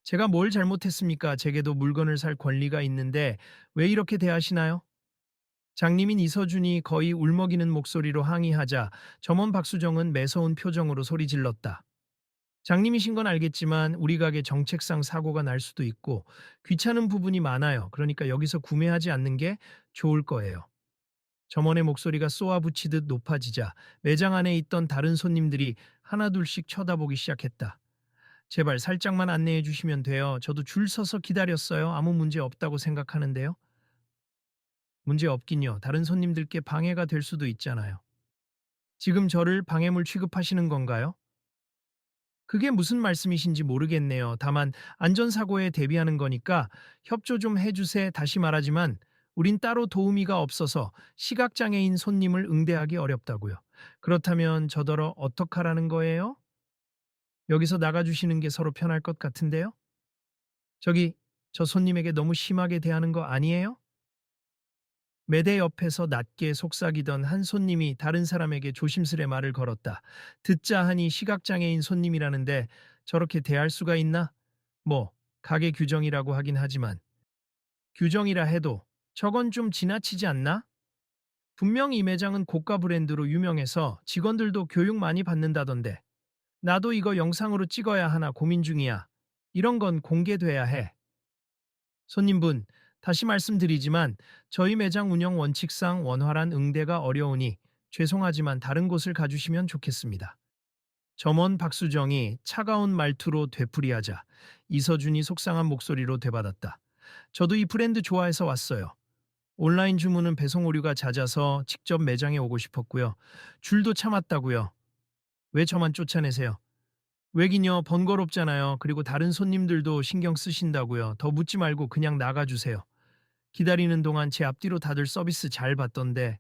제가 뭘 잘못했습니까? 제게도 물건을 살 권리가 있는데 왜 이렇게 대하시나요? 장님인 이서준이 거의 울먹이는 목소리로 항의하자 점원 박수정은 매서운 표정으로 소리 질렀다. 장님이신 건 알겠지만 우리 가게 정책상 사고가 날 수도 있고 귀찮은 부분이 많아요. 그러니까 여기서 구매하지 않는 게 좋을 거예요. 점원의 목소리가 쏘아붙이듯 높아지자 매장 안에 있던 다른 손님들이 하나둘씩 쳐다보기 시작했다. 제발 살짝만 안내해 주시면 돼요. 저도 줄 서서 기다렸어요. 아무 문제 없다고 생각하는데요. 문제 없긴요. 다른 손님들께 방해가 될 수도 있잖아요. 지금 저를 방해물 취급하시는 건가요? 그게 무슨 말씀이신지 모르겠네요. 다만 안전사고에 대비하는 거니까 협조 좀 해주세. 다시 말하지만 우린 따로 도우미가 없어서 시각장애인 손님을 응대하기 어렵다고요. 그렇다면 저더러 어떡하라는 거예요? 여기서 나가주시는 게 서로 편할 것 같은데요? 저기, 저 손님에게 너무 심하게 대하는 거 아니에요? 매대 옆에서 낮게 속삭이던 한 손님이 다른 사람에게 조심스레 말을 걸었다. 듣자 하니 시각장애인 손님이라는데 저렇게 대할 수가 있나? 뭐, 가게 규정이라고 하긴 하지만 규정이라 해도 저건 좀 지나치지 않나? 분명 이 매장은 고가 브랜드로 유명해서 직원들도 교육 많이 받는다던데 나도 이거 영상으로 찍어야 하나 고민 중이야. 이런 건 공개돼야 해. 손님분, 다시 말씀드리지만 저희 매장 운영 원칙상 원활한 응대가 어려우니 죄송하지만 다른 곳을 가주시면 좋겠습니다. 점원 박수정이 차가운 말투로 되풀이하자 이서준이 속상한 목소리로 되받았다. 저도 이 브랜드 좋아해서 왔어요. 온라인 주문은 배송 오류가 잦아서 직접 매장에 오고 싶었고요. 줄도 참았다고요. 왜 저만 쫓아내세요? 왜긴요, 번거롭잖아요. 그리고 다른 손님들도 신경 쓰신다고요. 더 묻지 말고 그냥 나가주세요. 기다리는 동안 제 앞뒤로 다들 서비스 잘 받던데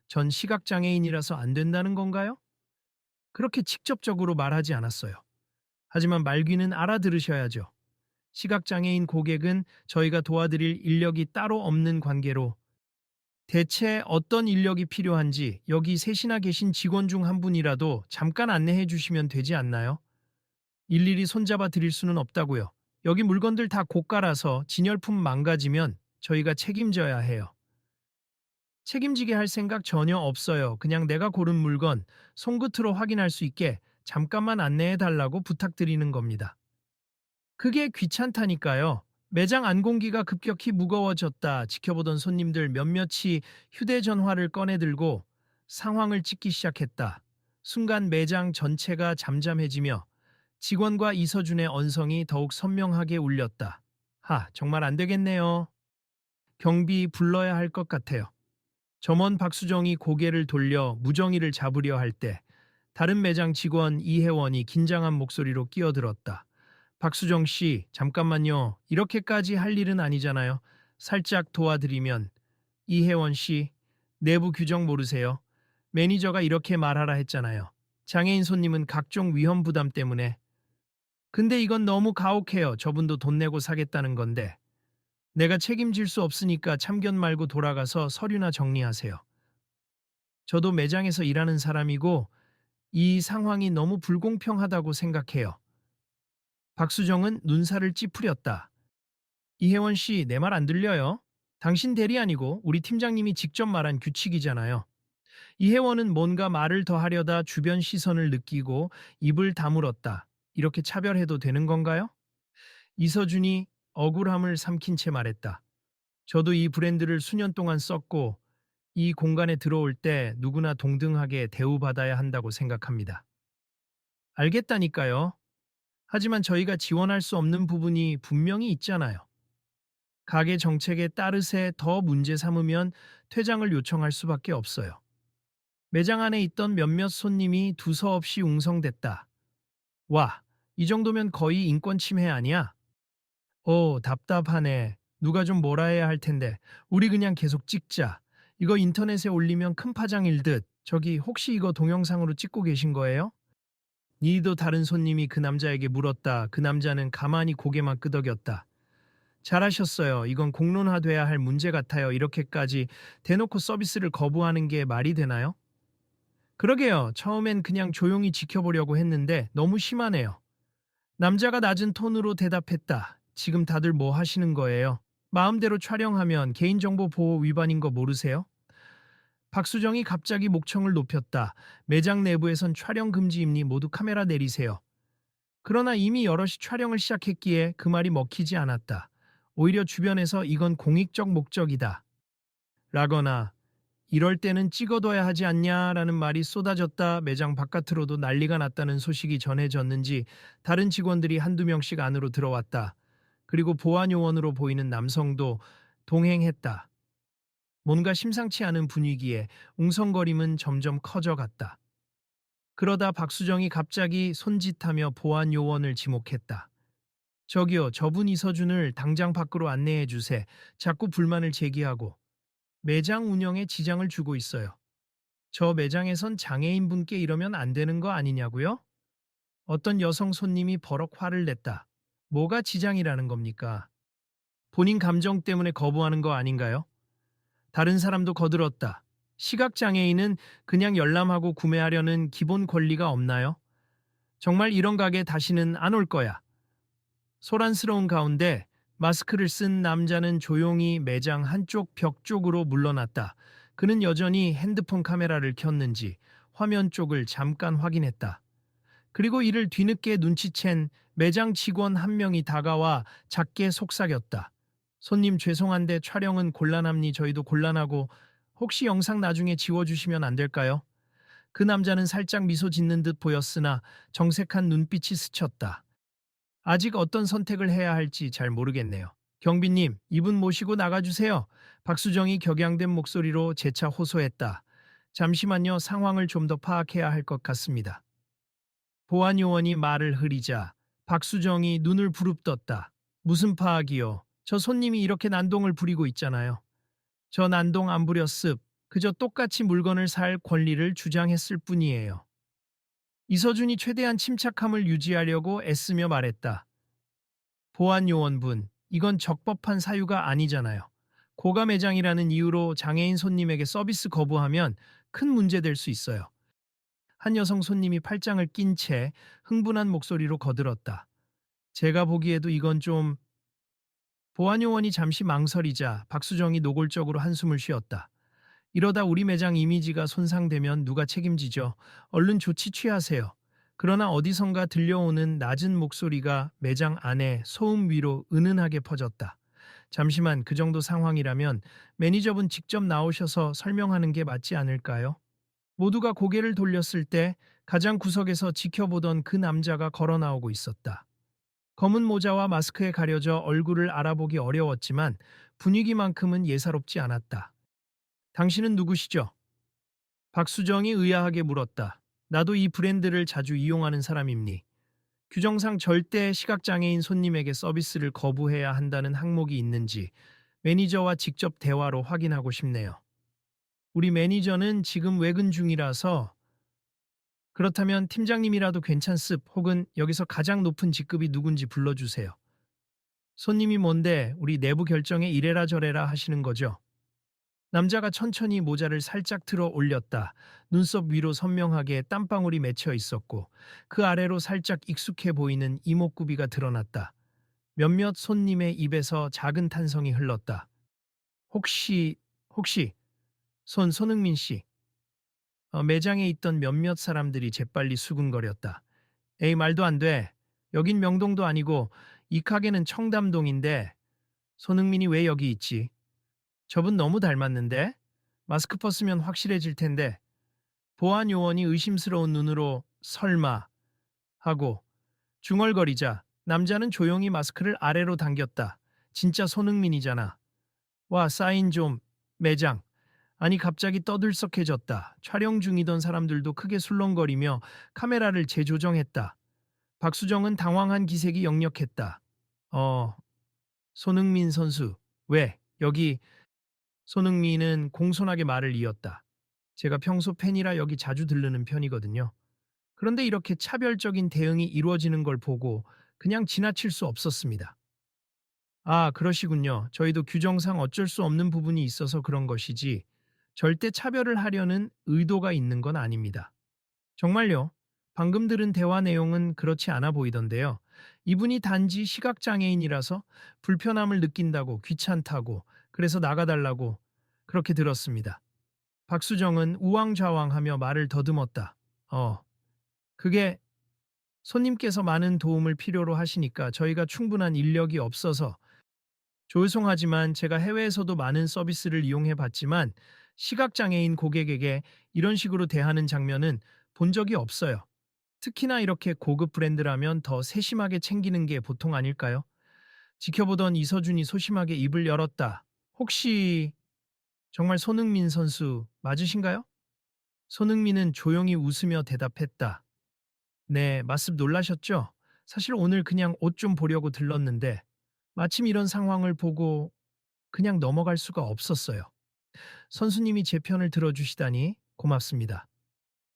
전 시각장애인이라서 안 된다는 건가요? 그렇게 직접적으로 말하지 않았어요. 하지만 말귀는 알아들으셔야죠. 시각장애인 고객은 저희가 도와드릴 인력이 따로 없는 관계로 대체 어떤 인력이 필요한지 여기 셋이나 계신 직원 중 한 분이라도 잠깐 안내해 주시면 되지 않나요? 일일이 손잡아 드릴 수는 없다고요. 여기 물건들 다 고가라서 진열품 망가지면 저희가 책임져야 해요. 책임지게 할 생각 전혀 없어요. 그냥 내가 고른 물건 손끝으로 확인할 수 있게 잠깐만 안내해 달라고 부탁드리는 겁니다. 그게 귀찮다니까요. 매장 안공기가 급격히 무거워졌다. 지켜보던 손님들 몇몇이 휴대전화를 꺼내들고 상황을 찍기 시작했다. 순간 매장 전체가 잠잠해지며 직원과 이서준의 언성이 더욱 선명하게 울렸다. 정말 안 되겠네요. 경비 불러야 할 것 같아요. 점원 박수정이 고개를 돌려 무정이를 잡으려 할 때 다른 매장 직원 이혜원이 긴장한 목소리로 끼어들었다. 박수정 씨, 잠깐만요. 이렇게까지 할 일은 아니잖아요. 살짝 도와드리면. 이혜원 씨, 내부 규정 모르세요? 매니저가 이렇게 말하라 했잖아요. 장애인 손님은 각종 위험 부담 때문에. 근데 이건 너무 가혹해요. 저분도 돈 내고 사겠다는 건데. 내가 책임질 수 없으니까 참견 말고 돌아가서 서류나 정리하세요. 저도 매장에서 일하는 사람이고 이 상황이 너무 불공평하다고 생각해요. 박수정은 눈살을 찌푸렸다. 이혜원 씨, 내 말 안 들려요? 당신 대리 아니고 우리 팀장님이 직접 말한 규칙이잖아요. 이혜원은 뭔가 말을 더 하려다 주변 시선을 느끼고 입을 다물었다. 이렇게 차별해도 되는 건가요? 이서준이 억울함을 삼킨 채 말했다. 저도 이 브랜드를 수년 동안 썼고 이 공간에 들어올 때 누구나 동등하게 대우받아야 한다고 생각합니다. 알겠다니까요. 하지만 저희가 지원할 수 없는 부분이 분명히 있잖아요. 가게 정책에 따르세 더 문제 삼으면 퇴장을 요청할 수밖에 없어요. 매장 안에 있던 몇몇 손님이 두서없이 웅성댔다. 와, 이 정도면 거의 인권 침해 아니야? 답답하네. 누가 좀 뭐라 해야 할 텐데. 우리 그냥 계속 찍자. 이거 인터넷에 올리면 큰 파장일 듯. 저기 혹시 이거 동영상으로 찍고 계신 거예요? 니도 다른 손님이 그 남자에게 물었다. 그 남자는 가만히 고개만 끄덕였다. 잘하셨어요. 이건 공론화돼야 할 문제 같아요. 이렇게까지 대놓고 서비스를 거부하는 게 말이 되나요? 그러게요. 처음엔 그냥 조용히 지켜보려고 했는데 너무 심하네요. 남자가 낮은 톤으로 대답했다. 지금 다들 뭐 하시는 거예요? 마음대로 촬영하면 개인정보 보호 위반인 거 모르세요? 박수정이 갑자기 목청을 높였다. 매장 내부에선 촬영 금지이니 모두 카메라 내리세요. 그러나 이미 여럿이 촬영을 시작했기에 그 말이 먹히지 않았다. 오히려 주변에서 이건 공익적 목적이다. 라거나 이럴 때는 찍어둬야 하지 않냐라는 말이 쏟아졌다. 매장 바깥으로도 난리가 났다는 소식이 전해졌는지 다른 직원들이 한두 명씩 안으로 들어왔다. 그리고 보안 요원으로 보이는 남성도 동행했다. 뭔가 심상치 않은 분위기에 웅성거림은 점점 커져갔다. 그러다 박수정이 갑자기 손짓하며 보안 요원을 지목했다. 저기요, 저분 이서준을 당장 밖으로 안내해 주세. 자꾸 불만을 제기하고 매장 운영에 지장을 주고 있어요. 저 매장에선 장애인분께 이러면 안 되는 거 아니냐고요? 어떤 여성 손님이 버럭 화를 냈다. 뭐가 지장이라는 겁니까? 본인 감정 때문에 거부하는 거 아닌가요? 다른 사람도 거들었다. 시각장애인은 그냥 열람하고 구매하려는 기본 권리가 없나요? 정말 이런 가게 다시는 안 올 거야. 소란스러운 가운데 마스크를 쓴 남자는 조용히 매장 한쪽 벽 쪽으로 물러났다. 그는 여전히 핸드폰 카메라를 켰는지 화면 쪽을 잠깐 확인했다. 그리고 이를 뒤늦게 눈치챈 매장 직원 한 명이 다가와 작게 속삭였다. 손님 죄송한데 촬영은 곤란합니 저희도 곤란하고 혹시 영상 나중에 지워주시면 안 될까요? 그 남자는 살짝 미소 짓는 듯 보였으나 정색한 눈빛이 스쳤다. 아직 어떤 선택을 해야 할지 잘 모르겠네요. 경비님, 이분 모시고 나가주세요. 박수정이 격양된 목소리로 재차 호소했다. 잠시만요, 상황을 좀 더 파악해야 할 것 같습니다. 보안 요원이 말을 흐리자 박수정이 눈을 부릅떴다. 무슨 파악이요? 저 손님이 이렇게 난동을 부리고 있잖아요. 저 난동 안 부렸습. 그저 똑같이 물건을 살 권리를 주장했을 뿐이에요. 이서준이 최대한 침착함을 유지하려고 애쓰며 말했다. 보안 요원분, 이건 적법한 사유가 아니잖아요. 고가 매장이라는 이유로 장애인 손님에게 서비스 거부하면 큰 문제될 수 있어요. 한 여성 손님이 팔짱을 낀 채 흥분한 목소리로 거들었다. 제가 보기에도 이건 좀... 보안 요원이 잠시 망설이자 박수정이 노골적으로 한숨을 쉬었다. 이러다 우리 매장 이미지가 손상되면 누가 책임지죠? 얼른 조치 취하세요. 그러나 어디선가 들려오는 낮은 목소리가 매장 안에 소음 위로 은은하게 퍼졌다. 잠시만, 그 정도 상황이라면 매니저분 직접 나오셔서 설명하는 게 맞지 않을까요? 모두가 고개를 돌렸을 때 가장 구석에서 지켜보던 그 남자가 걸어 나오고 있었다. 검은 모자와 마스크에 가려져 얼굴을 알아보기 어려웠지만 분위기만큼은 예사롭지 않았다. 당신은 누구시죠? 박수정이 의아하게 물었다. 나도 이 브랜드를 자주 이용하는 사람입니. 규정상 절대 시각장애인 손님에게 서비스를 거부해야 한다는 항목이 있는지 매니저와 직접 대화로 확인하고 싶네요. 우리 매니저는 지금 외근 중이라서 그렇다면 팀장님이라도 괜찮습 혹은 여기서 가장 높은 직급이 누군지 불러주세요. 손님이 뭔데 우리 내부 결정에 이래라 저래라 하시는 거죠? 남자가 천천히 모자를 살짝 틀어 올렸다. 눈썹 위로 선명하게 땀방울이 맺혀 있었고 그 아래로 살짝 익숙해 보이는 이목구비가 드러났다. 몇몇 손님의 입에서 작은 탄성이 흘렀다. 혹시 손흥민 씨. 매장에 있던 몇몇 사람들이 재빨리 수군거렸다. 에이 말도 안 돼. 여긴 명동도 아니고 이 가게는 청담동인데 손흥민이 왜 여기 있지? 저분 너무 닮았는데? 마스크 벗으면 확실해질 텐데. 보안 요원이 의심스러운 눈으로 설마 하고 중얼거리자 남자는 조용히 마스크를 아래로 당겼다. 진짜 손흥민이잖아. 와 사인 좀. 매장. 아니 갑자기 떠들썩해졌다. 촬영 중이던 사람들도 크게 술렁거리며 카메라를 재조정했다. 박수정은 당황한 기색이 역력했다. 손흥민 선수. 왜? 여기... 손흥민은 공손하게 말을 이었다. 제가 평소 팬이라 여기 자주 들르는 편이거든요. 그런데 이렇게 차별적인 대응이 이루어지는 걸 보고 그냥 지나칠 수 없었습니다. 아, 그러시군요. 저희도 규정상 어쩔 수 없는 부분이 있어서 그런 것이지 절대 차별을 하려는 의도가 있는 건 아닙니다. 정말요? 방금 들은 대화 내용은 그렇지 않아 보이던데요. 이분이 단지 시각장애인이라서 불편함을 느낀다고 귀찮다고 그래서 나가달라고 그렇게 들었습니다. 박수정은 우왕좌왕하며 말을 더듬었다. 그게 손님께서 많은 도움을 필요로 하시니까 저희가 충분한 인력이 없어서 죄송하지만 제가 해외에서도 많은 서비스를 이용해 봤지만 시각장애인 고객에게 이런 식으로 대하는 장면은 본 적이 없어요. 특히나 이렇게 고급 브랜드라면 더 세심하게 챙기는 게 보통 아닐까요? 지켜보던 이서준이 소심하게 입을 열었다. 혹시 정말 손흥민 선수 맞으신가요? 손흥민은 조용히 웃으며 대답했다. 네, 말씀 놀라셨죠? 사실 오늘 그냥 옷 좀 보려고 들렀는데 마침 이런 상황을 보고 그냥 넘어갈 수가 없었어요. 선수님이 제 편을 들어주시다니 고맙습니다.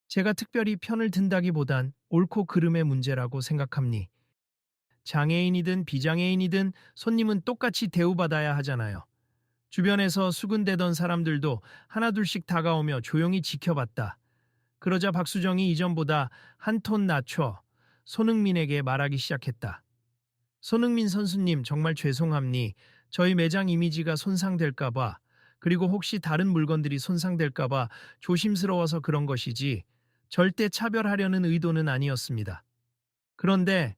제가 특별히 편을 든다기보단 옳고 그름의 문제라고 생각합니. 장애인이든 비장애인이든 손님은 똑같이 대우받아야 하잖아요. 주변에서 수군대던 사람들도 하나둘씩 다가오며 조용히 지켜봤다. 그러자 박수정이 이전보다 한 톤 낮춰 손흥민에게 말하기 시작했다. 손흥민 선수님 정말 죄송합니. 저희 매장 이미지가 손상될까봐 그리고 혹시 다른 물건들이 손상될까봐 조심스러워서 그런 것이지 절대 차별하려는 의도는 아니었습니다. 그런데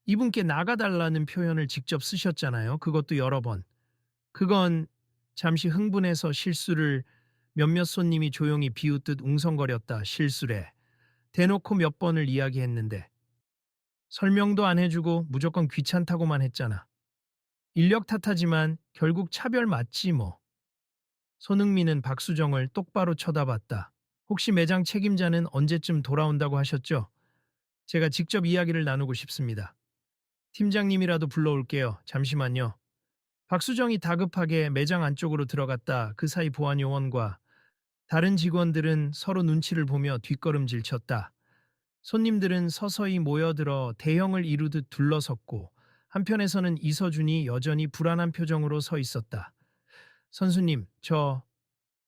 이분께 나가달라는 표현을 직접 쓰셨잖아요. 그것도 여러 번. 그건 잠시 흥분해서 실수를 몇몇 손님이 조용히 비웃듯 웅성거렸다. 실수래. 대놓고 몇 번을 이야기했는데 설명도 안 해주고 무조건 귀찮다고만 했잖아. 인력 탓하지만 결국 차별 맞지 뭐. 손흥민은 박수정을 똑바로 쳐다봤다. 혹시 매장 책임자는 언제쯤 돌아온다고 하셨죠? 제가 직접 이야기를 나누고 싶습니다. 팀장님이라도 불러올게요. 잠시만요. 박수정이 다급하게 매장 안쪽으로 들어갔다. 그 사이 보안 요원과 다른 직원들은 서로 눈치를 보며 뒷걸음질 쳤다. 손님들은 서서히 모여들어 대형을 이루듯 둘러섰고 한편에서는 이서준이 여전히 불안한 표정으로 서 있었다. 선수님, 저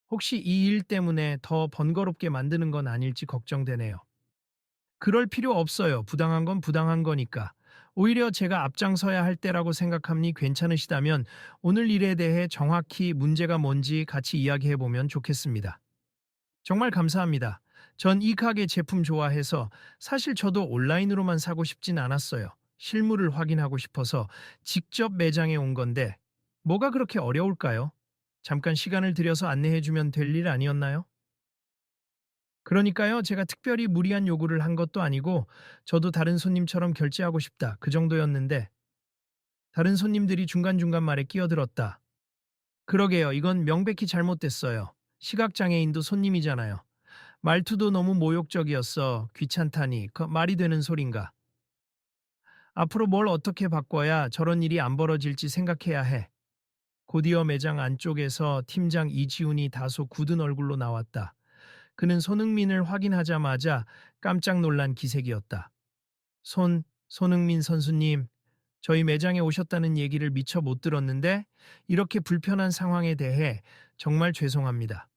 혹시 이 일 때문에 더 번거롭게 만드는 건 아닐지 걱정되네요. 그럴 필요 없어요. 부당한 건 부당한 거니까. 오히려 제가 앞장서야 할 때라고 생각하니 괜찮으시다면 오늘 일에 대해 정확히 문제가 뭔지 같이 이야기해 보면 좋겠습니다. 정말 감사합니다. 전 이 가게 제품 좋아해서 사실 저도 온라인으로만 사고 싶진 않았어요. 실물을 확인하고 싶어서 직접 매장에 온 건데 뭐가 그렇게 어려울까요? 잠깐 시간을 들여서 안내해 주면 될 일 아니었나요? 그러니까요, 제가 특별히 무리한 요구를 한 것도 아니고 저도 다른 손님처럼 결제하고 싶다. 그 정도였는데 다른 손님들이 중간중간 말에 끼어들었다. 그러게요. 이건 명백히 잘못됐어요. 시각장애인도 손님이잖아요. 말투도 너무 모욕적이었어. 귀찮다니. 그 말이 되는 소린가. 앞으로 뭘 어떻게 바꿔야 저런 일이 안 벌어질지 생각해야 해. 곧이어 매장 안쪽에서 팀장 이지훈이 다소 굳은 얼굴로 나왔다. 그는 손흥민을 확인하자마자 깜짝 놀란 기색이었다. 손흥민 선수님, 저희 매장에 오셨다는 얘기를 미처 못 들었는데 이렇게 불편한 상황에 대해 정말 죄송합니다.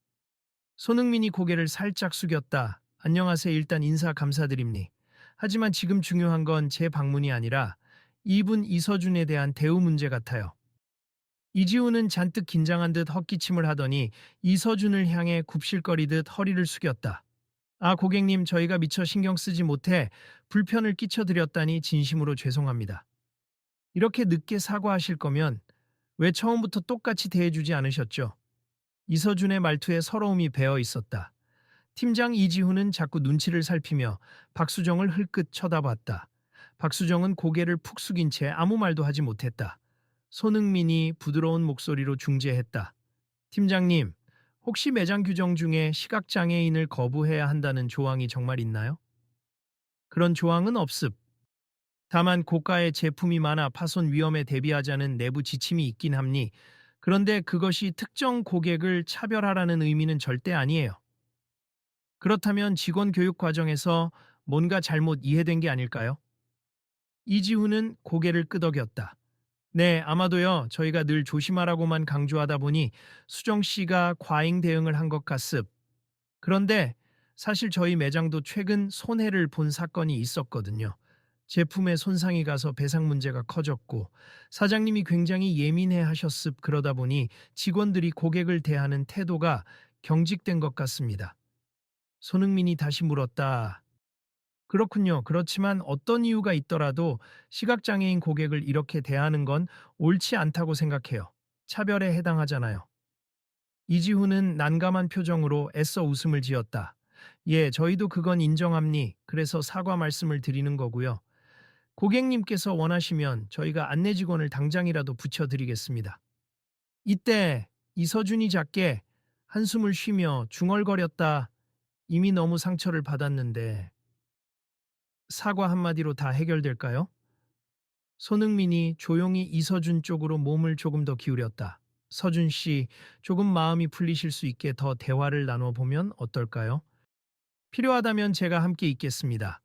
손흥민이 고개를 살짝 숙였다. 안녕하세요. 일단 인사 감사드립니. 하지만 지금 중요한 건 제 방문이 아니라 이분 이서준에 대한 대우 문제 같아요. 이지우는 잔뜩 긴장한 듯 헛기침을 하더니 이서준을 향해 굽실거리듯 허리를 숙였다. 아, 고객님, 저희가 미처 신경 쓰지 못해 불편을 끼쳐드렸다니 진심으로 죄송합니다. 이렇게 늦게 사과하실 거면 왜 처음부터 똑같이 대해주지 않으셨죠? 이서준의 말투에 서러움이 배어 있었다. 팀장 이지훈은 자꾸 눈치를 살피며 박수정을 흘끗 쳐다봤다. 박수정은 고개를 푹 숙인 채 아무 말도 하지 못했다. 손흥민이 부드러운 목소리로 중재했다. 팀장님, 혹시 매장 규정 중에 시각장애인을 거부해야 한다는 조항이 정말 있나요? 그런 조항은 없습. 다만 고가의 제품이 많아 파손 위험에 대비하자는 내부 지침이 있긴 합니. 그런데 그것이 특정 고객을 차별하라는 의미는 절대 아니에요. 그렇다면 직원 교육 과정에서 뭔가 잘못 이해된 게 아닐까요? 이지훈은 고개를 끄덕였다. 네, 아마도요. 저희가 늘 조심하라고만 강조하다 보니 수정 씨가 과잉 대응을 한 것 같습. 그런데 사실 저희 매장도 최근 손해를 본 사건이 있었거든요. 제품에 손상이 가서 배상 문제가 커졌고 사장님이 굉장히 예민해 하셨습. 그러다 보니 직원들이 고객을 대하는 태도가 경직된 것 같습니다. 손흥민이 다시 물었다. 그렇군요. 그렇지만 어떤 이유가 있더라도 시각장애인 고객을 이렇게 대하는 건 옳지 않다고 생각해요. 차별에 해당하잖아요. 이지훈은 난감한 표정으로 애써 웃음을 지었다. 예, 저희도 그건 인정합니. 그래서 사과 말씀을 드리는 거고요. 고객님께서 원하시면 저희가 안내 직원을 당장이라도 붙여드리겠습니다. 이때 이서준이 작게 한숨을 쉬며 중얼거렸다. 이미 너무 상처를 받았는데 사과 한마디로 다 해결될까요? 손흥민이 조용히 이서준 쪽으로 몸을 조금 더 기울였다. 서준 씨, 조금 마음이 풀리실 수 있게 더 대화를 나눠보면 어떨까요? 필요하다면 제가 함께 있겠습니다.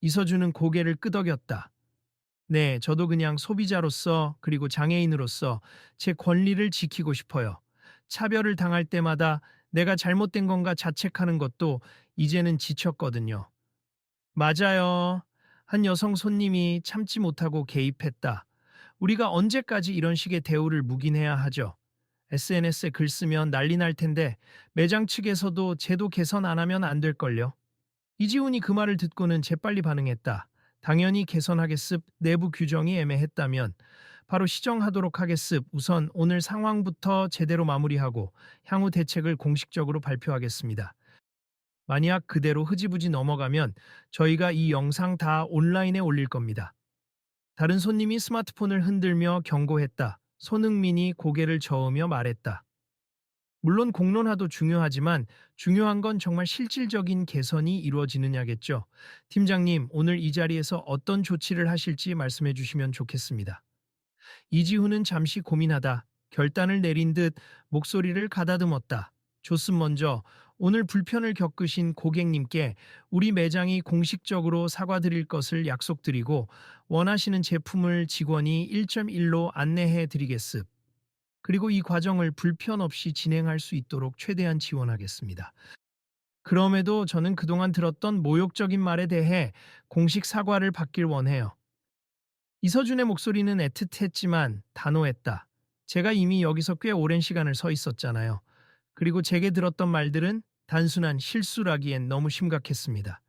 이서준은 고개를 끄덕였다. 네, 저도 그냥 소비자로서 그리고 장애인으로서 제 권리를 지키고 싶어요. 차별을 당할 때마다 내가 잘못된 건가 자책하는 것도 이제는 지쳤거든요. 맞아요. 한 여성 손님이 참지 못하고 개입했다. 우리가 언제까지 이런 식의 대우를 묵인해야 하죠? SNS에 글 쓰면 난리 날 텐데 매장 측에서도 제도 개선 안 하면 안 될걸요. 이지훈이 그 말을 듣고는 재빨리 반응했다. 당연히 개선하겠습. 내부 규정이 애매했다면 바로 시정하도록 하겠습. 우선 오늘 상황부터 제대로 마무리하고 향후 대책을 공식적으로 발표하겠습니다. 만약 그대로 흐지부지 넘어가면 저희가 이 영상 다 온라인에 올릴 겁니다. 다른 손님이 스마트폰을 흔들며 경고했다. 손흥민이 고개를 저으며 말했다. 물론 공론화도 중요하지만 중요한 건 정말 실질적인 개선이 이루어지느냐겠죠. 팀장님, 오늘 이 자리에서 어떤 조치를 하실지 말씀해 주시면 좋겠습니다. 이지훈은 잠시 고민하다 결단을 내린 듯 목소리를 가다듬었다. 좋습. 먼저 오늘 불편을 겪으신 고객님께 우리 매장이 공식적으로 사과드릴 것을 약속드리고 원하시는 제품을 직원이 1.1로 안내해 드리겠습. 그리고 이 과정을 불편 없이 진행할 수 있도록 최대한 지원하겠습니다. 그럼에도 저는 그동안 들었던 모욕적인 말에 대해 공식 사과를 받길 원해요. 이서준의 목소리는 애틋했지만 단호했다. 제가 이미 여기서 꽤 오랜 시간을 서 있었잖아요. 그리고 제게 들었던 말들은 단순한 실수라기엔 너무 심각했습니다.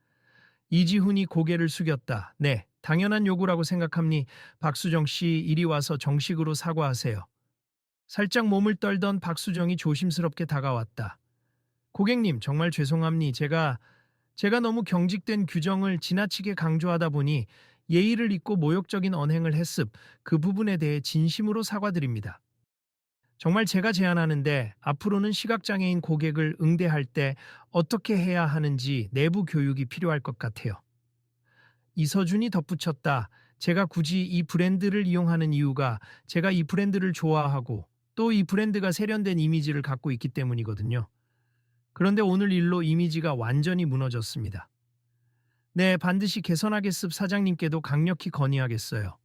이지훈이 고개를 숙였다. 네, 당연한 요구라고 생각합니. 박수정 씨, 이리 와서 정식으로 사과하세요. 살짝 몸을 떨던 박수정이 조심스럽게 다가왔다. 고객님, 정말 죄송합니. 제가 너무 경직된 규정을 지나치게 강조하다 보니 예의를 잊고 모욕적인 언행을 했습. 그 부분에 대해 진심으로 사과드립니다. 정말 제가 제안하는데 앞으로는 시각장애인 고객을 응대할 때 어떻게 해야 하는지 내부 교육이 필요할 것 같아요. 이서준이 덧붙였다. 제가 굳이 이 브랜드를 이용하는 이유가 제가 이 브랜드를 좋아하고 또 이 브랜드가 세련된 이미지를 갖고 있기 때문이거든요. 그런데 오늘 일로 이미지가 완전히 무너졌습니다. 네, 반드시 개선하겠습. 사장님께도 강력히 건의하겠어요.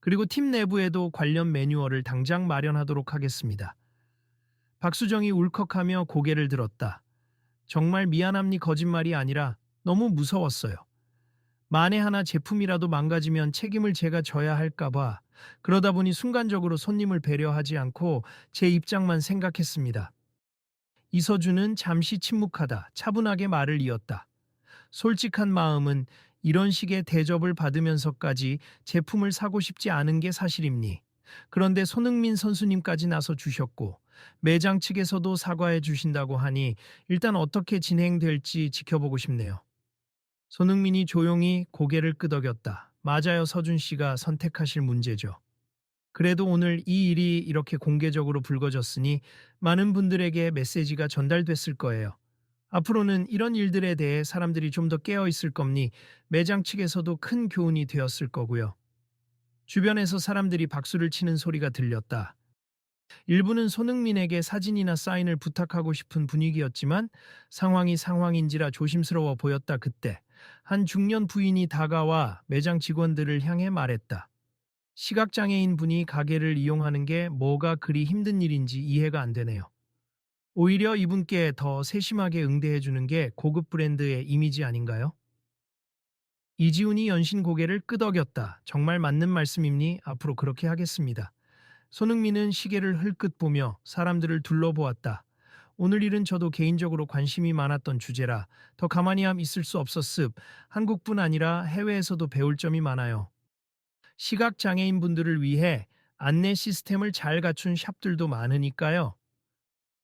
그리고 팀 내부에도 관련 매뉴얼을 당장 마련하도록 하겠습니다. 박수정이 울컥하며 고개를 들었다. 정말 미안합니. 거짓말이 아니라 너무 무서웠어요. 만에 하나 제품이라도 망가지면 책임을 제가 져야 할까봐 그러다 보니 순간적으로 손님을 배려하지 않고 제 입장만 생각했습니다. 이서준은 잠시 침묵하다 차분하게 말을 이었다. 솔직한 마음은 이런 식의 대접을 받으면서까지 제품을 사고 싶지 않은 게 사실입니. 그런데 손흥민 선수님까지 나서 주셨고 매장 측에서도 사과해 주신다고 하니 일단 어떻게 진행될지 지켜보고 싶네요. 손흥민이 조용히 고개를 끄덕였다. 맞아요, 서준 씨가 선택하실 문제죠. 그래도 오늘 이 일이 이렇게 공개적으로 불거졌으니 많은 분들에게 메시지가 전달됐을 거예요. 앞으로는 이런 일들에 대해 사람들이 좀 더 깨어 있을 겁니 매장 측에서도 큰 교훈이 되었을 거고요. 주변에서 사람들이 박수를 치는 소리가 들렸다. 일부는 손흥민에게 사진이나 사인을 부탁하고 싶은 분위기였지만 상황이 상황인지라 조심스러워 보였다. 그때 한 중년 부인이 다가와 매장 직원들을 향해 말했다. 시각장애인 분이 가게를 이용하는 게 뭐가 그리 힘든 일인지 이해가 안 되네요. 오히려 이분께 더 세심하게 응대해 주는 게 고급 브랜드의 이미지 아닌가요? 이지훈이 연신 고개를 끄덕였다. 정말 맞는 말씀입니? 앞으로 그렇게 하겠습니다. 손흥민은 시계를 흘끗 보며 사람들을 둘러보았다. 오늘 일은 저도 개인적으로 관심이 많았던 주제라 더 가만히 있을 수 없었습. 한국뿐 아니라 해외에서도 배울 점이 많아요. 시각장애인 분들을 위해 안내 시스템을 잘 갖춘 샵들도 많으니까요.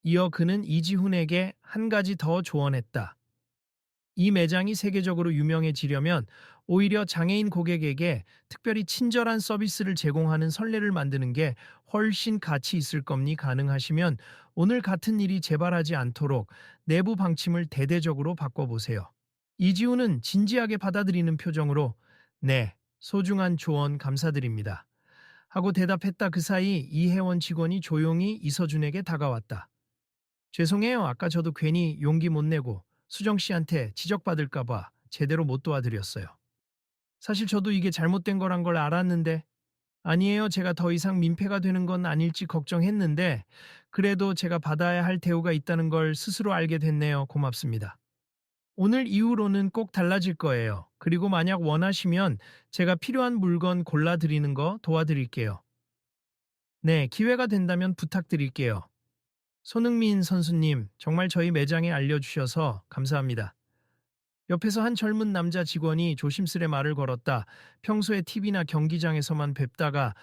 이어 그는 이지훈에게 한 가지 더 조언했다. 이 매장이 세계적으로 유명해지려면 오히려 장애인 고객에게 특별히 친절한 서비스를 제공하는 선례를 만드는 게 훨씬 가치 있을 겁니. 가능하시면 오늘 같은 일이 재발하지 않도록 내부 방침을 대대적으로 바꿔보세요. 이지훈은 진지하게 받아들이는 표정으로 네, 소중한 조언 감사드립니다. 하고 대답했다. 그 사이 이혜원 직원이 조용히 이서준에게 다가왔다. 죄송해요. 아까 저도 괜히 용기 못 내고 수정 씨한테 지적받을까봐 제대로 못 도와드렸어요. 사실 저도 이게 잘못된 거란 걸 알았는데, 아니에요. 제가 더 이상 민폐가 되는 건 아닐지 걱정했는데, 그래도 제가 받아야 할 대우가 있다는 걸 스스로 알게 됐네요. 고맙습니다. 오늘 이후로는 꼭 달라질 거예요. 그리고 만약 원하시면 제가 필요한 물건 골라드리는 거 도와드릴게요. 네, 기회가 된다면 부탁드릴게요. 손흥민 선수님, 정말 저희 매장에 알려주셔서 감사합니다. 옆에서 한 젊은 남자 직원이 조심스레 말을 걸었다. 평소에 TV나 경기장에서만 뵙다가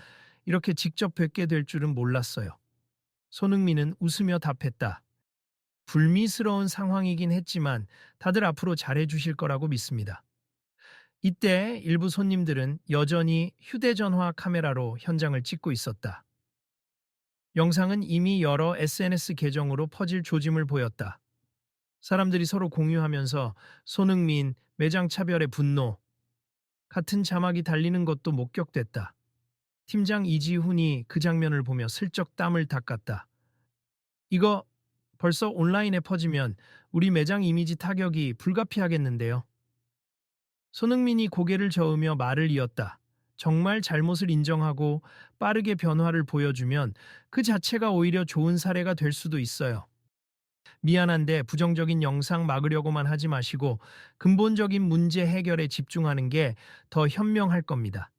이렇게 직접 뵙게 될 줄은 몰랐어요. 손흥민은 웃으며 답했다. 불미스러운 상황이긴 했지만 다들 앞으로 잘해주실 거라고 믿습니다. 이때 일부 손님들은 여전히 휴대전화 카메라로 현장을 찍고 있었다. 영상은 이미 여러 SNS 계정으로 퍼질 조짐을 보였다. 사람들이 서로 공유하면서 손흥민, 매장 차별의 분노 같은 자막이 달리는 것도 목격됐다. 팀장 이지훈이 그 장면을 보며 슬쩍 땀을 닦았다. 이거 벌써 온라인에 퍼지면 우리 매장 이미지 타격이 불가피하겠는데요. 손흥민이 고개를 저으며 말을 이었다. 정말 잘못을 인정하고 빠르게 변화를 보여주면 그 자체가 오히려 좋은 사례가 될 수도 있어요. 미안한데 부정적인 영상 막으려고만 하지 마시고 근본적인 문제 해결에 집중하는 게 더 현명할 겁니다.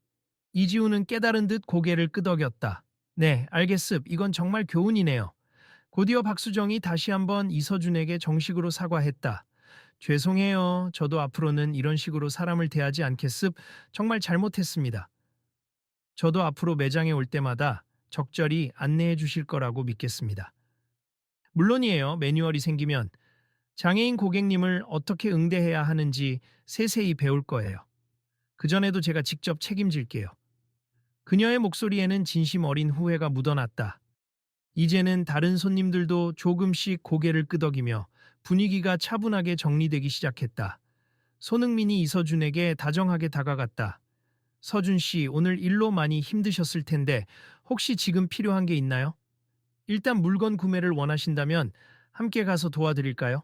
이지우는 깨달은 듯 고개를 끄덕였다. 네, 알겠습. 이건 정말 교훈이네요. 곧이어 박수정이 다시 한번 이서준에게 정식으로 사과했다. 죄송해요. 저도 앞으로는 이런 식으로 사람을 대하지 않겠습. 정말 잘못했습니다. 저도 앞으로 매장에 올 때마다 적절히 안내해 주실 거라고 믿겠습니다. 물론이에요. 매뉴얼이 생기면 장애인 고객님을 어떻게 응대해야 하는지 세세히 배울 거예요. 그전에도 제가 직접 책임질게요. 그녀의 목소리에는 진심 어린 후회가 묻어났다. 이제는 다른 손님들도 조금씩 고개를 끄덕이며 분위기가 차분하게 정리되기 시작했다. 손흥민이 이서준에게 다정하게 다가갔다. 서준 씨, 오늘 일로 많이 힘드셨을 텐데 혹시 지금 필요한 게 있나요? 일단 물건 구매를 원하신다면 함께 가서 도와드릴까요?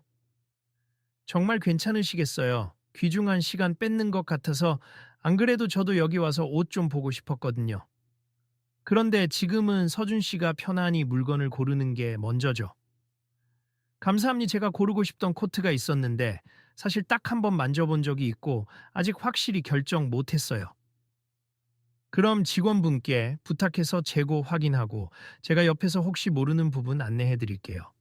정말 괜찮으시겠어요. 귀중한 시간 뺏는 것 같아서 안 그래도 저도 여기 와서 옷 좀 보고 싶었거든요. 그런데 지금은 서준 씨가 편안히 물건을 고르는 게 먼저죠. 감사합니다. 제가 고르고 싶던 코트가 있었는데 사실 딱 한 번 만져본 적이 있고 아직 확실히 결정 못했어요. 그럼 직원분께 부탁해서 재고 확인하고 제가 옆에서 혹시 모르는 부분 안내해 드릴게요.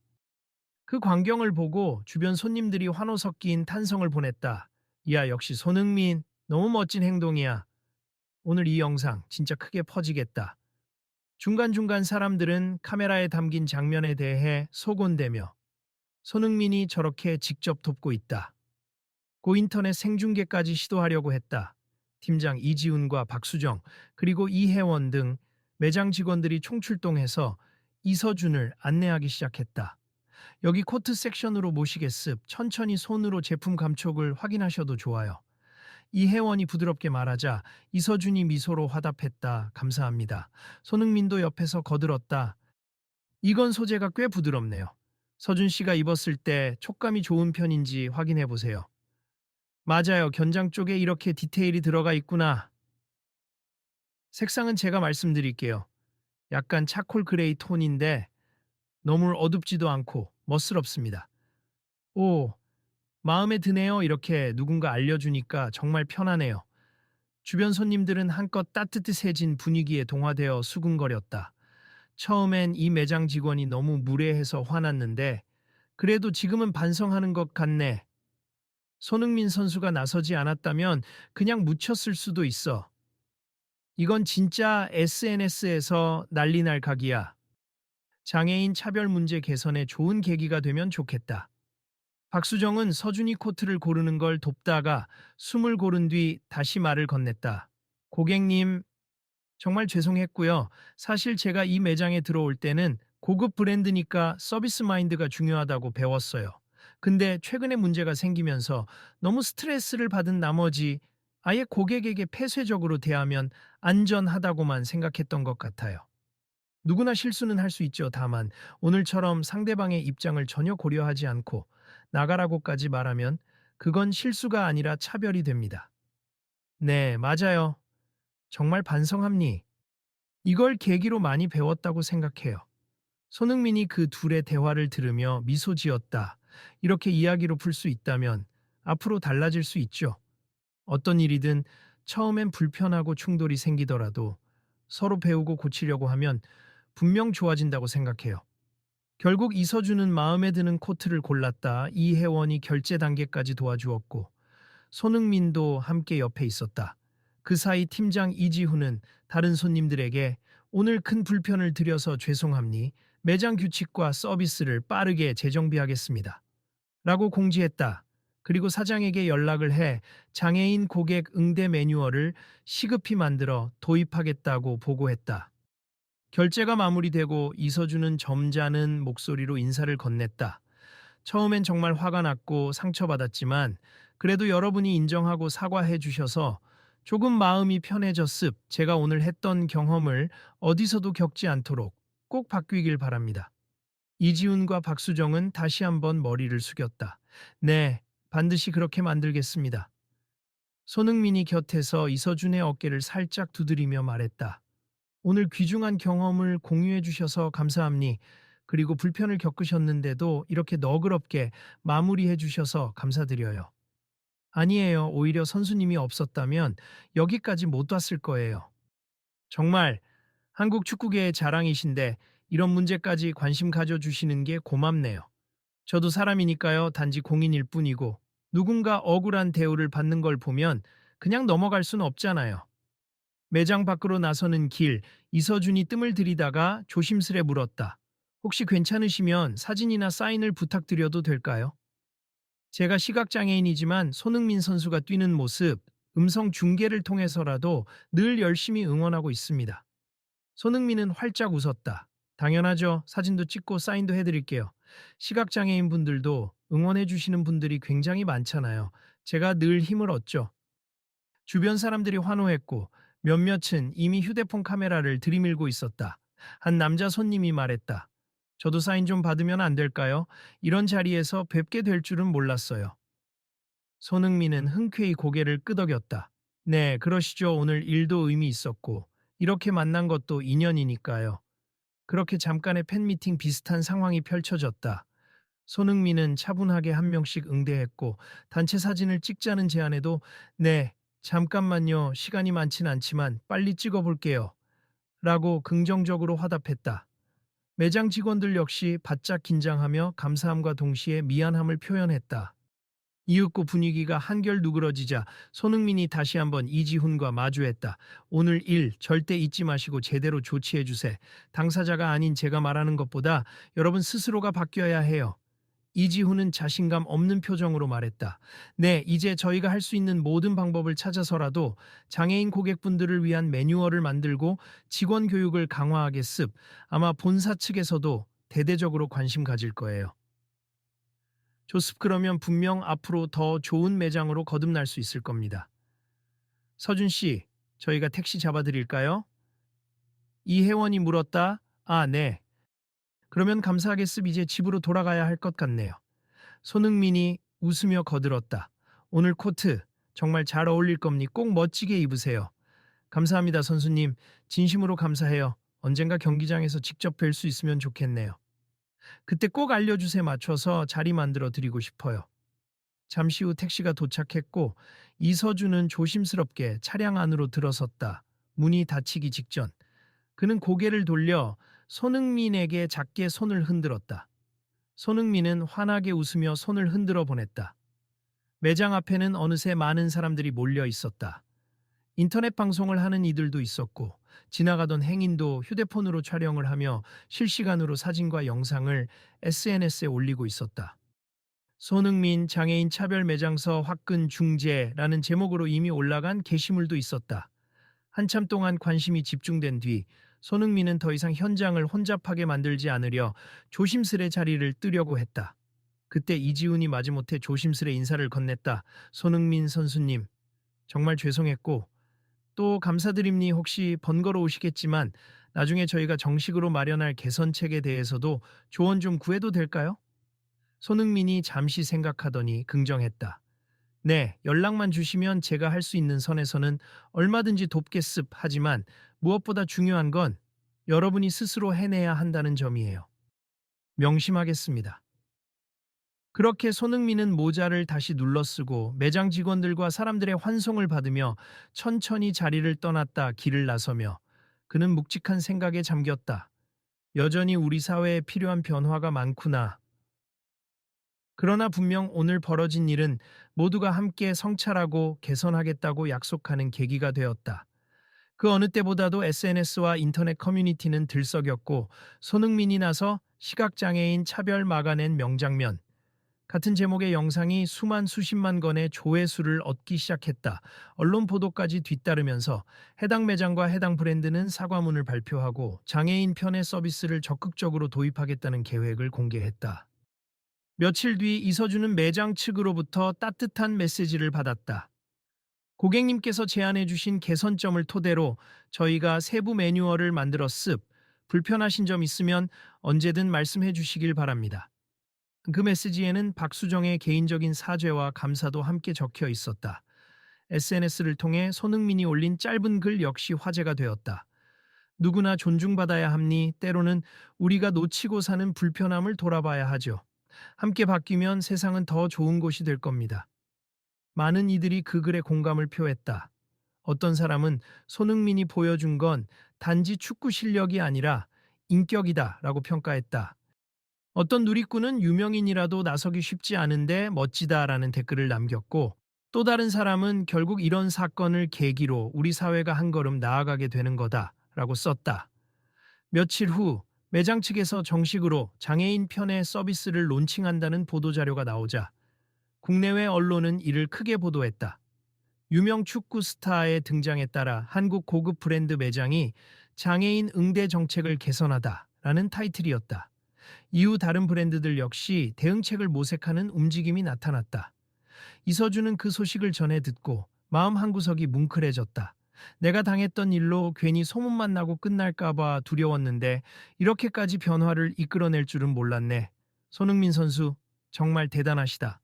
그 광경을 보고 주변 손님들이 환호 섞인 탄성을 보냈다. 이야, 역시 손흥민. 너무 멋진 행동이야. 오늘 이 영상 진짜 크게 퍼지겠다. 중간중간 사람들은 카메라에 담긴 장면에 대해 소곤대며 손흥민이 저렇게 직접 돕고 있다. 고 인터넷 생중계까지 시도하려고 했다. 팀장 이지훈과 박수정 그리고 이혜원 등 매장 직원들이 총출동해서 이서준을 안내하기 시작했다. 여기 코트 섹션으로 모시겠습. 천천히 손으로 제품 감촉을 확인하셔도 좋아요. 이혜원이 부드럽게 말하자 이서준이 미소로 화답했다. 감사합니다. 손흥민도 옆에서 거들었다. 이건 소재가 꽤 부드럽네요. 서준 씨가 입었을 때 촉감이 좋은 편인지 확인해 보세요. 맞아요. 견장 쪽에 이렇게 디테일이 들어가 있구나. 색상은 제가 말씀드릴게요. 약간 차콜 그레이 톤인데 너무 어둡지도 않고 멋스럽습니다. 오, 마음에 드네요. 이렇게 누군가 알려주니까 정말 편하네요. 주변 손님들은 한껏 따뜻해진 분위기에 동화되어 수군거렸다. 처음엔 이 매장 직원이 너무 무례해서 화났는데 그래도 지금은 반성하는 것 같네. 손흥민 선수가 나서지 않았다면 그냥 묻혔을 수도 있어. 이건 진짜 SNS에서 난리 날 각이야. 장애인 차별 문제 개선에 좋은 계기가 되면 좋겠다. 박수정은 서준이 코트를 고르는 걸 돕다가 숨을 고른 뒤 다시 말을 건넸다. 고객님, 정말 죄송했고요. 사실 제가 이 매장에 들어올 때는 고급 브랜드니까 서비스 마인드가 중요하다고 배웠어요. 근데 최근에 문제가 생기면서 너무 스트레스를 받은 나머지 아예 고객에게 폐쇄적으로 대하면 안전하다고만 생각했던 것 같아요. 누구나 실수는 할 수 있죠. 다만 오늘처럼 상대방의 입장을 전혀 고려하지 않고 나가라고까지 말하면 그건 실수가 아니라 차별이 됩니다. 네, 맞아요. 정말 반성합니. 이걸 계기로 많이 배웠다고 생각해요. 손흥민이 그 둘의 대화를 들으며 미소 지었다. 이렇게 이야기로 풀 수 있다면 앞으로 달라질 수 있죠. 어떤 일이든 처음엔 불편하고 충돌이 생기더라도 서로 배우고 고치려고 하면 분명 좋아진다고 생각해요. 결국 이서준은 마음에 드는 코트를 골랐다. 이혜원이 결제 단계까지 도와주었고 손흥민도 함께 옆에 있었다. 그 사이 팀장 이지훈은 다른 손님들에게 오늘 큰 불편을 드려서 죄송합니. 매장 규칙과 서비스를 빠르게 재정비하겠습니다. 라고 공지했다. 그리고 사장에게 연락을 해 장애인 고객 응대 매뉴얼을 시급히 만들어 도입하겠다고 보고했다. 결제가 마무리되고 이서준은 점잖은 목소리로 인사를 건넸다. 처음엔 정말 화가 났고 상처받았지만 그래도 여러분이 인정하고 사과해 주셔서 조금 마음이 편해졌습. 제가 오늘 했던 경험을 어디서도 겪지 않도록 꼭 바뀌길 바랍니다. 이지훈과 박수정은 다시 한번 머리를 숙였다. 네, 반드시 그렇게 만들겠습니다. 손흥민이 곁에서 이서준의 어깨를 살짝 두드리며 말했다. 오늘 귀중한 경험을 공유해 주셔서 감사합니. 그리고 불편을 겪으셨는데도 이렇게 너그럽게 마무리해 주셔서 감사드려요. 아니에요. 오히려 선수님이 없었다면 여기까지 못 왔을 거예요. 정말 한국 축구계의 자랑이신데 이런 문제까지 관심 가져주시는 게 고맙네요. 저도 사람이니까요. 단지 공인일 뿐이고 누군가 억울한 대우를 받는 걸 보면 그냥 넘어갈 순 없잖아요. 매장 밖으로 나서는 길, 이서준이 뜸을 들이다가 조심스레 물었다. 혹시 괜찮으시면 사진이나 사인을 부탁드려도 될까요? 제가 시각장애인이지만 손흥민 선수가 뛰는 모습, 음성 중계를 통해서라도 늘 열심히 응원하고 있습니다. 손흥민은 활짝 웃었다. 당연하죠. 사진도 찍고 사인도 해드릴게요. 시각장애인 분들도 응원해주시는 분들이 굉장히 많잖아요. 제가 늘 힘을 얻죠. 주변 사람들이 환호했고 몇몇은 이미 휴대폰 카메라를 들이밀고 있었다. 한 남자 손님이 말했다. 저도 사인 좀 받으면 안 될까요? 이런 자리에서 뵙게 될 줄은 몰랐어요. 손흥민은 흔쾌히 고개를 끄덕였다. 네, 그러시죠. 오늘 일도 의미 있었고 이렇게 만난 것도 인연이니까요. 그렇게 잠깐의 팬미팅 비슷한 상황이 펼쳐졌다. 손흥민은 차분하게 한 명씩 응대했고 단체 사진을 찍자는 제안에도 네, 잠깐만요. 시간이 많진 않지만 빨리 찍어볼게요. 라고 긍정적으로 화답했다. 매장 직원들 역시 바짝 긴장하며 감사함과 동시에 미안함을 표현했다. 이윽고 분위기가 한결 누그러지자 손흥민이 다시 한번 이지훈과 마주했다. 오늘 일 절대 잊지 마시고 제대로 조치해 주세. 당사자가 아닌 제가 말하는 것보다 여러분 스스로가 바뀌어야 해요. 이지훈은 자신감 없는 표정으로 말했다. 네, 이제 저희가 할 수 있는 모든 방법을 찾아서라도 장애인 고객분들을 위한 매뉴얼을 만들고 직원 교육을 강화하겠습. 아마 본사 측에서도 대대적으로 관심 가질 거예요. 좋습. 그러면 분명 앞으로 더 좋은 매장으로 거듭날 수 있을 겁니다. 서준 씨, 저희가 택시 잡아드릴까요? 이혜원이 물었다. 아, 네. 그러면 감사하겠습. 이제 집으로 돌아가야 할 것 같네요. 손흥민이 웃으며 거들었다. 오늘 코트 정말 잘 어울릴 겁니. 꼭 멋지게 입으세요. 감사합니다, 선수님. 진심으로 감사해요. 언젠가 경기장에서 직접 뵐 수 있으면 좋겠네요. 그때 꼭 알려주세 맞춰서 자리 만들어 드리고 싶어요. 잠시 후 택시가 도착했고 이서준은 조심스럽게 차량 안으로 들어섰다. 문이 닫히기 직전 그는 고개를 돌려 손흥민에게 작게 손을 흔들었다. 손흥민은 환하게 웃으며 손을 흔들어 보냈다. 매장 앞에는 어느새 많은 사람들이 몰려 있었다. 인터넷 방송을 하는 이들도 있었고 지나가던 행인도 휴대폰으로 촬영을 하며 실시간으로 사진과 영상을 SNS에 올리고 있었다. 손흥민 장애인 차별 매장서 화끈 중재라는 제목으로 이미 올라간 게시물도 있었다. 한참 동안 관심이 집중된 뒤 손흥민은 더 이상 현장을 혼잡하게 만들지 않으려 조심스레 자리를 뜨려고 했다. 그때 이지훈이 마지못해 조심스레 인사를 건넸다. 손흥민 선수님, 정말 죄송했고 또 감사드립니. 혹시 번거로우시겠지만 나중에 저희가 정식으로 마련할 개선책에 대해서도 조언 좀 구해도 될까요? 손흥민이 잠시 생각하더니 긍정했다. 네, 연락만 주시면 제가 할 수 있는 선에서는 얼마든지 돕겠습. 하지만 무엇보다 중요한 건 여러분이 스스로 해내야 한다는 점이에요. 명심하겠습니다. 그렇게 손흥민은 모자를 다시 눌러쓰고 매장 직원들과 사람들의 환송을 받으며 천천히 자리를 떠났다 길을 나서며 그는 묵직한 생각에 잠겼다. 여전히 우리 사회에 필요한 변화가 많구나. 그러나 분명 오늘 벌어진 일은 모두가 함께 성찰하고 개선하겠다고 약속하는 계기가 되었다. 그 어느 때보다도 SNS와 인터넷 커뮤니티는 들썩였고 손흥민이 나서 시각장애인 차별 막아낸 명장면 같은 제목의 영상이 수십만 건의 조회수를 얻기 시작했다. 언론 보도까지 뒤따르면서 해당 매장과 해당 브랜드는 사과문을 발표하고 장애인 편의 서비스를 적극적으로 도입하겠다는 계획을 공개했다. 며칠 뒤 이서준은 매장 측으로부터 따뜻한 메시지를 받았다. 고객님께서 제안해 주신 개선점을 토대로 저희가 세부 매뉴얼을 만들었습. 불편하신 점 있으면 언제든 말씀해 주시길 바랍니다. 그 메시지에는 박수정의 개인적인 사죄와 감사도 함께 적혀 있었다. SNS를 통해 손흥민이 올린 짧은 글 역시 화제가 되었다. 누구나 존중받아야 합니. 때로는 우리가 놓치고 사는 불편함을 돌아봐야 하죠. 함께 바뀌면 세상은 더 좋은 곳이 될 겁니다. 많은 이들이 그 글에 공감을 표했다. 어떤 사람은 손흥민이 보여준 건 단지 축구 실력이 아니라 인격이다 라고 평가했다. 어떤 누리꾼은 유명인이라도 나서기 쉽지 않은데 멋지다라는 댓글을 남겼고 또 다른 사람은 결국 이런 사건을 계기로 우리 사회가 한 걸음 나아가게 되는 거다라고 썼다. 며칠 후 매장 측에서 정식으로 장애인 편의 서비스를 론칭한다는 보도자료가 나오자 국내외 언론은 이를 크게 보도했다. 유명 축구 스타의 등장에 따라 한국 고급 브랜드 매장이 장애인 응대 정책을 개선하다라는 타이틀이었다. 이후 다른 브랜드들 역시 대응책을 모색하는 움직임이 나타났다. 이서준은 그 소식을 전해 듣고 마음 한구석이 뭉클해졌다. 내가 당했던 일로 괜히 소문만 나고 끝날까봐 두려웠는데 이렇게까지 변화를 이끌어낼 줄은 몰랐네. 손흥민 선수 정말 대단하시다.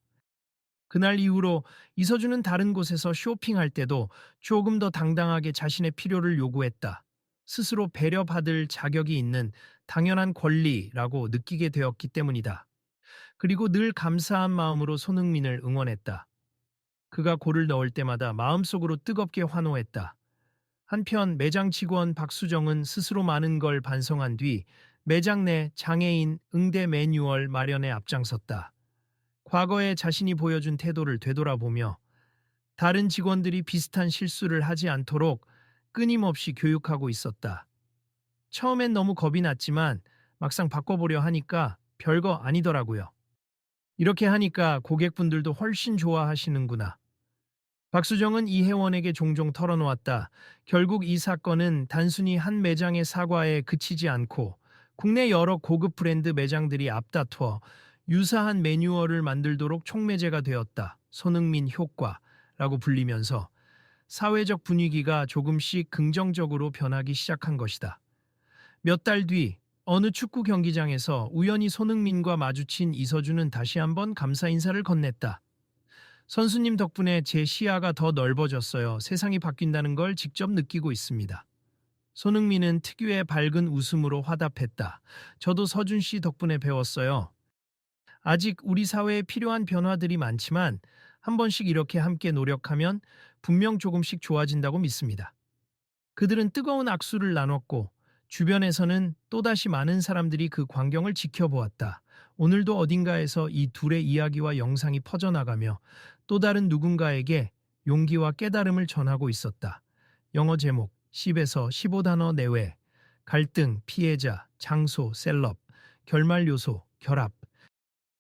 그날 이후로 이서준은 다른 곳에서 쇼핑할 때도 조금 더 당당하게 자신의 필요를 요구했다. 스스로 배려받을 자격이 있는 당연한 권리라고 느끼게 되었기 때문이다. 그리고 늘 감사한 마음으로 손흥민을 응원했다. 그가 골을 넣을 때마다 마음속으로 뜨겁게 환호했다. 한편 매장 직원 박수정은 스스로 많은 걸 반성한 뒤 매장 내 장애인 응대 매뉴얼 마련에 앞장섰다. 과거에 자신이 보여준 태도를 되돌아보며 다른 직원들이 비슷한 실수를 하지 않도록 끊임없이 교육하고 있었다. 처음엔 너무 겁이 났지만 막상 바꿔보려 하니까 별거 아니더라고요. 이렇게 하니까 고객분들도 훨씬 좋아하시는구나. 박수정은 이 회원에게 종종 털어놓았다. 결국 이 사건은 단순히 한 매장의 사과에 그치지 않고 국내 여러 고급 브랜드 매장들이 앞다투어 유사한 매뉴얼을 만들도록 촉매제가 되었다. 손흥민 효과라고 불리면서 사회적 분위기가 조금씩 긍정적으로 변하기 시작한 것이다. 몇 달 뒤 어느 축구 경기장에서 우연히 손흥민과 마주친 이서준은 다시 한번 감사 인사를 건넸다. 선수님 덕분에 제 시야가 더 넓어졌어요. 세상이 바뀐다는 걸 직접 느끼고 있습니다. 손흥민은 특유의 밝은 웃음으로 화답했다. 저도 서준 씨 덕분에 배웠어요. 아직 우리 사회에 필요한 변화들이 많지만 한 번씩 이렇게 함께 노력하면 분명 조금씩 좋아진다고 믿습니다. 그들은 뜨거운 악수를 나눴고 주변에서는 또다시 많은 사람들이 그 광경을 지켜보았다. 오늘도 어딘가에서 이 둘의 이야기와 영상이 퍼져나가며 또 다른 누군가에게 용기와 깨달음을 전하고 있었다. 영어 제목 10에서 15단어 내외 갈등, 피해자, 장소, 셀럽, 결말 요소, 결합